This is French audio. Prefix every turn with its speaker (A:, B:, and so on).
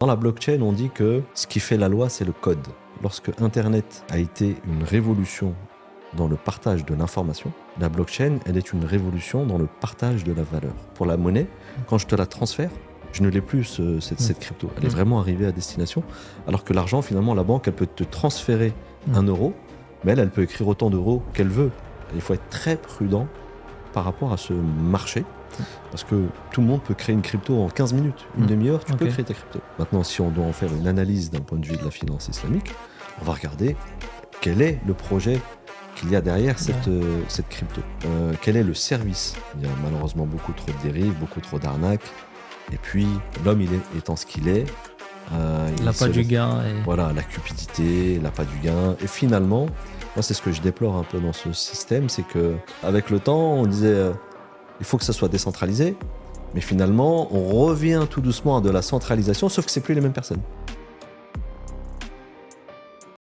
A: Dans la blockchain, on dit que ce qui fait la loi, c'est le code. Lorsque Internet a été une révolution dans le partage de l'information, la blockchain, elle est une révolution dans le partage de la valeur. Pour la monnaie, quand je te la transfère, je ne l'ai plus, cette crypto. Elle est vraiment arrivée à destination. Alors que l'argent, finalement, la banque, elle peut te transférer 1 euro, mais elle peut écrire autant d'euros qu'elle veut. Et il faut être très prudent par rapport à ce marché. Parce que tout le monde peut créer une crypto en 15 minutes, une demi-heure, tu peux créer ta crypto. Maintenant, si on doit en faire une analyse d'un point de vue de la finance islamique, on va regarder quel est le projet qu'il y a derrière cette crypto. Quel est le service? Il y a malheureusement beaucoup trop de dérives, beaucoup trop d'arnaques. Et puis, l'homme, étant ce qu'il est,
B: l'appât du gain.
A: Voilà, la cupidité, l'appât du gain. Et finalement, moi, c'est ce que je déplore un peu dans ce système, c'est qu'avec le temps, on disait il faut que ça soit décentralisé, mais finalement, on revient tout doucement à de la centralisation, sauf que c'est plus les mêmes personnes.